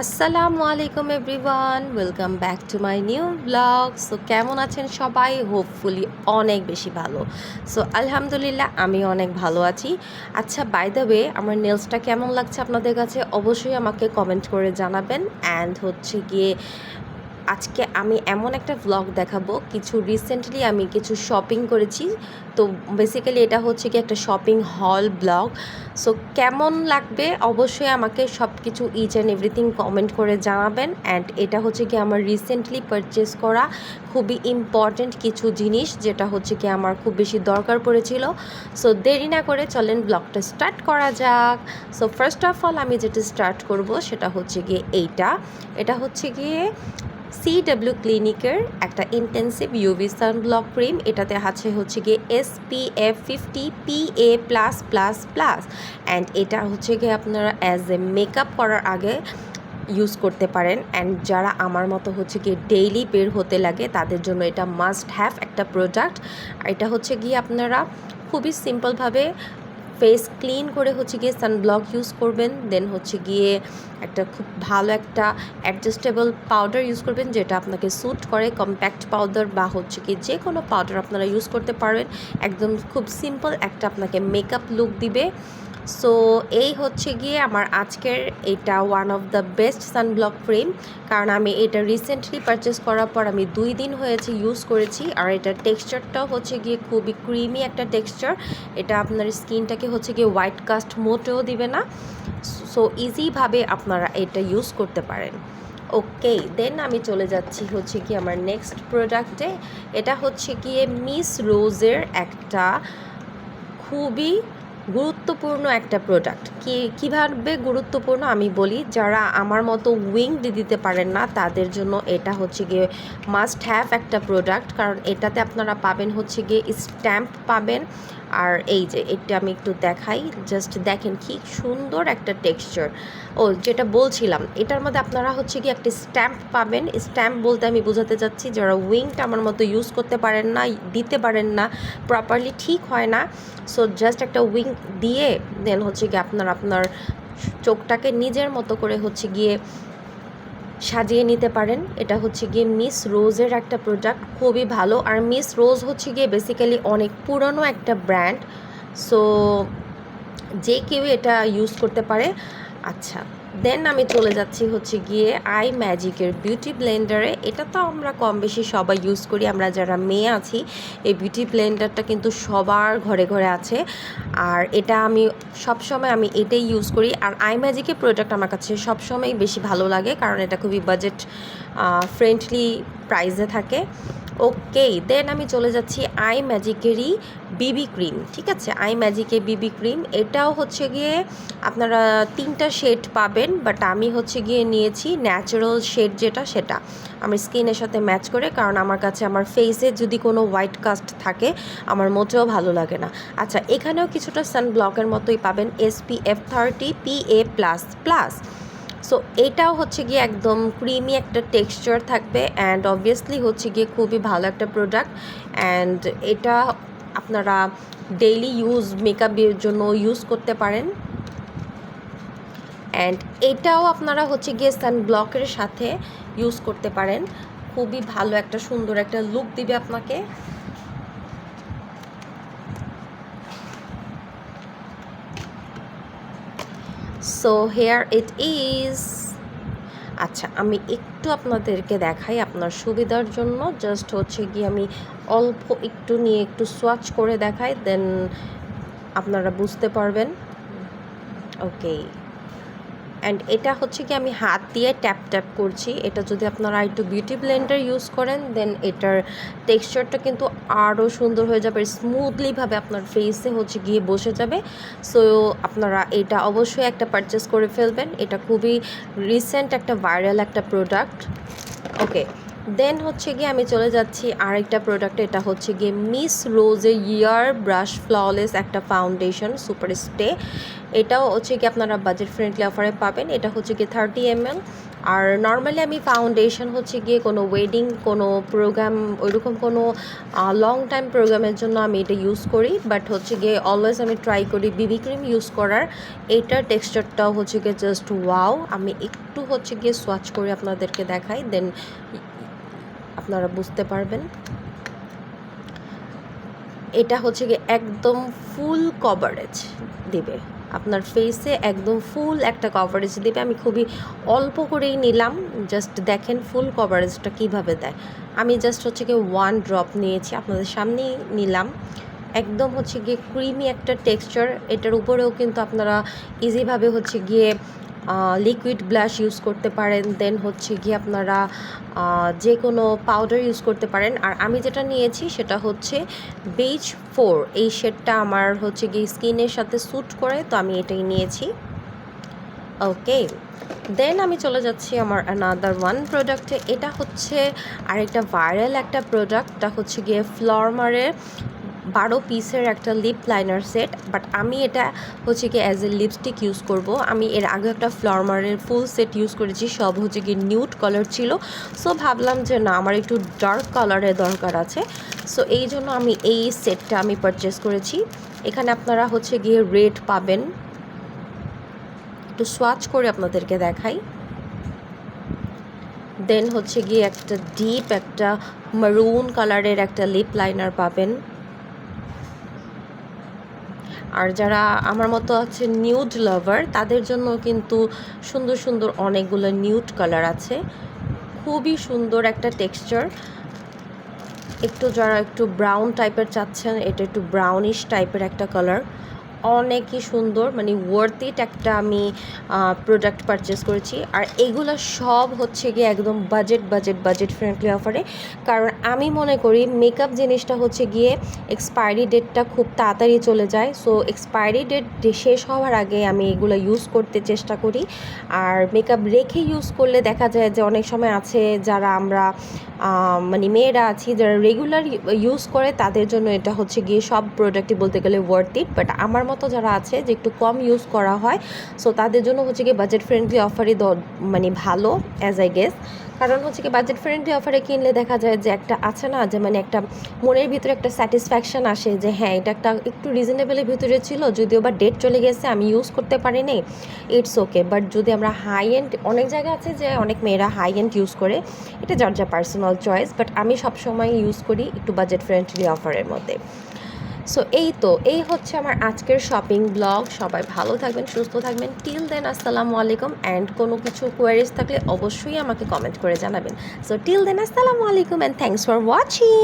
আসসালামু আলাইকুম everyone, welcome back to my new blog. So কেমন আছেন সবাই? হোপফুলি অনেক বেশি ভালো। সো আলহামদুলিল্লাহ আমি অনেক ভালো আছি। আচ্ছা, বাই দ্য ওয়ে, আমার নেলসটা কেমন লাগছে আপনাদের কাছে অবশ্যই আমাকে কমেন্ট করে জানাবেন। অ্যান্ড হচ্ছে গিয়ে আজকে আমি এমন একটা ভ্লগ দেখাবো, রিসেন্টলি আমি কিছু শপিং করেছি। তো বেসিক্যালি এটা হচ্ছে কি একটা শপিং হল ব্লগ। সো কেমন লাগবে অবশ্যই আমাকে সব কিছু ইচ অ্যান্ড এভরিথিং কমেন্ট করে জানাবেন। অ্যান্ড এটা হচ্ছে কি আমার রিসেন্টলি পারচেস করা খুবই ইম্পর্ট্যান্ট কিছু জিনিস, যেটা হচ্ছে কি আমার খুব বেশি দরকার পড়েছিল। সো দেরি না করে চলেন ব্লগটা স্টার্ট করা যাক। সো ফার্স্ট অফ অল আমি যেটা স্টার্ট করব সেটা হচ্ছে গিয়ে এটা হচ্ছে গিয়ে CW ক্লিনিকের একটা ইন্টেন্সিভ ইউভি সানব্লক ক্রিম। এটাতে আছে হচ্ছে গিয়ে SPF 50 PA+++। অ্যান্ড এটা হচ্ছে গিয়ে আপনারা অ্যাজ এ মেকআপ করার আগে ইউজ করতে পারেন। অ্যান্ড যারা আমার মতো হচ্ছে গিয়ে ডেইলি বের হতে লাগে তাদের জন্য এটা মাস্ট হ্যাভ একটা প্রোডাক্ট। এটা হচ্ছে গিয়ে আপনারা খুবই সিম্পলভাবে ফেস ক্লিন করে হচ্ছে গিয়ে সানব্লক ইউজ করবেন। দেন হচ্ছে গিয়ে একটা খুব ভালো একটা অ্যাডজাস্টেবল পাউডার ইউজ করবেন, যেটা আপনাকে স্যুট করে। কম্প্যাক্ট পাউডার বা হচ্ছে কি যে কোনো পাউডার আপনারা ইউজ করতে পারবেন। একদম খুব সিম্পল একটা আপনাকে মেকআপ লুক দিবে। সো এই হচ্ছে গিয়ে আমার আজকের এটা one of the best sunblock cream, কারণ আমি এটা রিসেন্টলি পারচেস করার পর আমি 2 দিন হয়েছে ইউজ করেছি। আর এটার টেক্সচারটাও হচ্ছে গিয়ে খুবই ক্রিমি একটা টেক্সচার। এটা আপনার স্কিনটাকে হচ্ছে গিয়ে হোয়াইট কাস্ট মোটেও দিবে না। সো ইজিভাবে আপনারা এটা ইউজ করতে পারেন। ওকে, দেন আমি চলে যাচ্ছি হচ্ছে কি আমার নেক্সট প্রোডাক্টে। এটা হচ্ছে গিয়ে মিস রোজের একটা খুবই গুরুত্বপূর্ণ একটা প্রোডাক্ট। কীভাবে গুরুত্বপূর্ণ আমি বলি, যারা আমার মতো উইং দিতে পারেন না তাদের জন্য এটা হচ্ছে গিয়ে মাস্ট হ্যাভ একটা প্রোডাক্ট। কারণ এটাতে আপনারা পাবেন হচ্ছে গিয়ে স্ট্যাম্প পাবেন। আর এই যে এটা আমি একটু দেখাই, জাস্ট দেখেন কি সুন্দর একটা টেক্সচার। যেটা বলছিলাম, এটার মধ্যে আপনারা হচ্ছে কি একটা স্ট্যাম্প পাবেন। স্ট্যাম্প বলতে আমি বোঝাতে চাচ্ছি যারা উইংটা আমার মতো ইউজ করতে পারেন না, দিতে পারেন না প্রপারলি, ঠিক হয় না। সো জাস্ট একটা উইং দিয়ে দেন হচ্ছে গিয়ে আপনার চোখটাকে নিজের মতো করে হচ্ছে গিয়ে সাজিয়ে নিতে পারেন। এটা হচ্ছে গিয়ে মিস রোজের একটা প্রোডাক্ট, খুবই ভালো। আর মিস রোজ হচ্ছে গিয়ে বেসিক্যালি অনেক পুরনো একটা ব্র্যান্ড। সো যে কেউ এটা ইউজ করতে পারে। আচ্ছা, দেন আমি চলে যাচ্ছি হচ্ছে গিয়ে আই ম্যাজিকের বিউটি ব্লেন্ডারে। এটা তো আমরা কম বেশি সবাই ইউজ করি, আমরা যারা মেয়ে আছি। এই বিউটি ব্লেন্ডারটা কিন্তু সবার ঘরে ঘরে আছে। আর এটা আমি সবসময় এটাই ইউজ করি। আর আই ম্যাজিকের প্রোডাক্ট আমার কাছে সবসময় বেশি ভালো লাগে, কারণ এটা খুবই বাজেট ফ্রেন্ডলি প্রাইসে থাকে। ওকে, দেন আমি চলে যাচ্ছি আই ম্যাজিকেরই বিবি ক্রিম। ঠিক আছে, আই ম্যাজিকের বিবি ক্রিম, এটাও হচ্ছে গিয়ে আপনারা 3টা শেড পাবেন। বাট আমি হচ্ছে গিয়ে নিয়েছি ন্যাচারাল শেড, সেটা আমার স্কিনের সাথে ম্যাচ করে। কারণ আমার কাছে আমার ফেসে যদি কোনো হোয়াইট কাস্ট থাকে আমার মোটেও ভালো লাগে না। আচ্ছা, এখানেও কিছুটা সানব্লকের মতোই পাবেন, SPF 30 PA++। সো এটাও হচ্ছে গিয়ে একদম ক্রিমি একটা টেক্সচার থাকবে। অ্যান্ড অবভিয়াসলি হচ্ছে গিয়ে খুবই ভালো একটা প্রোডাক্ট। অ্যান্ড এটা আপনারা ডেইলি মেকআপের জন্য ইউজ করতে পারেন। অ্যান্ড এটাও আপনারা হচ্ছে গিয়ে সানব্লকের সাথে ইউজ করতে পারেন। খুবই ভালো একটা সুন্দর একটা লুক দিবে আপনাকে। So here it is. আচ্ছা, আমি একটু আপনাদেরকে দেখাই আপনার সুবিধার জন্য। জাস্ট হচ্ছে গিয়ে আমি অল্প একটু নিয়ে একটু সোয়াচ করে দেখাই, দেন আপনারা বুঝতে পারবেন। ওকে, অ্যান্ড এটা হচ্ছে কি আমি হাত দিয়ে ট্যাপ ট্যাপ করছি। এটা যদি আপনারা একটু বিউটি ব্লেন্ডার ইউজ করেন দেন এটার টেক্সচারটা কিন্তু আরও সুন্দর হয়ে যাবে, স্মুথলিভাবে আপনার ফেসে হচ্ছে গিয়ে বসে যাবে। সো আপনারা এটা অবশ্যই একটা পারচেস করে ফেলবেন। এটা খুবই রিসেন্ট একটা ভাইরাল একটা প্রোডাক্ট। ওকে, দেন হচ্ছে গিয়ে আমি চলে যাচ্ছি আরেকটা প্রোডাক্টে, এটা হচ্ছে গিয়ে মিস রোজের ইয়ার ব্রাশ ফ্ললেস একটা ফাউন্ডেশন সুপার স্টে। এটাও হচ্ছে কি আপনারা বাজেট ফ্রেন্ডলি অফারে পাবেন। এটা হচ্ছে কি 30 ml। আর নর্মালি আমি ফাউন্ডেশন হচ্ছে গিয়ে কোনো ওয়েডিং কোনো প্রোগ্রাম ওইরকম কোনো লং টাইম প্রোগ্রামের জন্য আমি এটা ইউজ করি, বাট হচ্ছে গিয়ে অলওয়েজ আমি ট্রাই করি বিবি ক্রিম ইউজ করার। এইটার টেক্সচারটাও হচ্ছে গিয়ে জাস্ট ওয়াও। আমি একটু হচ্ছে গিয়ে সোয়াচ করে আপনাদেরকে দেখাই, দেন আপনারা বুঝতে পারবেন। এটা হচ্ছে গিয়ে একদম ফুল কভারেজ দিবে আপনার ফেসে, একদম ফুল একটা কভারেজ দিবে। আমি খুবই অল্প করেই নিলাম, জাস্ট দেখেন ফুল কভারেজটা কিভাবে দেয়। আমি জাস্ট হচ্ছে গিয়ে 1 ড্রপ নিয়েছি, আপনাদের সামনেই নিলাম। একদম হচ্ছে গিয়ে ক্রিমি একটা টেক্সচার। এটার উপরেও কিন্তু আপনারা ইজিভাবে হচ্ছে গিয়ে লিকুইড ব্লাশ ইউজ করতে পারেন, দেন হচ্ছে গিয়ে আপনারা যে কোনো পাউডার ইউজ করতে পারেন। আর আমি যেটা নিয়েছি সেটা হচ্ছে বেজ 4। এই শেডটা আমার হচ্ছে গিয়ে স্কিনের সাথে স্যুট করে, তো আমি এটাই নিয়েছি। ওকে, দেন আমি চলে যাচ্ছি আমার অ্যানাদার ওয়ান প্রোডাক্টে। এটা হচ্ছে আরেকটা ভাইরাল একটা প্রোডাক্টটা হচ্ছে গিয়ে ফ্লরমারের 12 পিসের একটা লিপ লাইনার সেট, বাট আমি এটা হচ্ছে কি অ্যাজ এ লিপস্টিক ইউজ করব। আমি এর আগে একটা ফ্লরমারের ফুল সেট ইউজ করেছি, সব হচ্ছে কি নিউড কালার ছিল। সো ভাবলাম যে না, আমার একটু ডার্ক কালারের দরকার আছে, সো এই জন্য আমি এই সেটটা আমি পারচেস করেছি। এখানে আপনারা হচ্ছে গিয়ে রেড পাবেন, একটু সোয়াচ করে আপনাদেরকে দেখাই। দেন হচ্ছে গিয়ে একটা ডিপ একটা মারুন কালারের একটা লিপ লাইনার পাবেন। আর যারা আমার মতো আছে নিউড লাভার, তাদের জন্য কিন্তু সুন্দর সুন্দর অনেকগুলো নিউড কালার আছে, খুবই সুন্দর একটা টেক্সচার। একটু যারা একটু ব্রাউন টাইপের চাচ্ছেন, এটা একটু ব্রাউনিশ টাইপের একটা কালার, অনেকই সুন্দর, মানে ওয়ার্থ ইট একটা আমি প্রোডাক্ট পারচেস করেছি। আর এগুলো সব হচ্ছে গিয়ে একদম বাজেট ফ্রেন্ডলি অফারে। কারণ আমি মনে করি মেকআপ জিনিসটা হচ্ছে গিয়ে এক্সপায়ারি ডেটটা খুব তাড়াতাড়ি চলে যায়, সো এক্সপায়ারি ডেট শেষ হওয়ার আগে আমি এগুলো ইউজ করতে চেষ্টা করি। আর মেকআপ রেখে ইউজ করলে দেখা যায় যে অনেক সময় আছে যারা আমরা মানে মেয়েরা আছি যারা রেগুলার ইউজ করে, তাদের জন্য এটা হচ্ছে গিয়ে সব প্রোডাক্টই বলতে গেলে ওয়ার্থ ইট। বাট আমার মতো যারা আছে যে একটু কম ইউজ করা হয়, সো তাদের জন্য হচ্ছে গিয়ে বাজেট ফ্রেন্ডলি অফারই মানে ভালো অ্যাজ আই গেস। কারণ হচ্ছে কি বাজেট ফ্রেন্ডলি অফারে কিনলে দেখা যায় যে একটা আছে না, যে মানে একটা মনের ভিতরে একটা স্যাটিসফ্যাকশান আসে যে হ্যাঁ এটা একটা একটু রিজনেবলের ভিতরে ছিল, যদিও বা ডেট চলে গেছে আমি ইউজ করতে পারিনি, ইটস ওকে। বাট যদি আমরা হাই এন্ড, অনেক জায়গা আছে যে অনেক মেয়েরা হাই এন্ড ইউজ করে, এটা যার যা পার্সোনাল চয়েস, বাট আমি সবসময় ইউজ করি একটু বাজেট ফ্রেন্ডলি অফারের মধ্যে। সো এই হচ্ছে আমার আজকের শপিং ব্লগ। সবাই ভালো থাকবেন, সুস্থ থাকবেন। টিল দেন আসসালামু আলাইকুম। অ্যান্ড কোনো কিছু কোয়ারিজ থাকলে অবশ্যই আমাকে কমেন্ট করে জানাবেন। সো টিল দেন আসসালামু আলাইকুম অ্যান্ড থ্যাংকস ফর ওয়াচিং।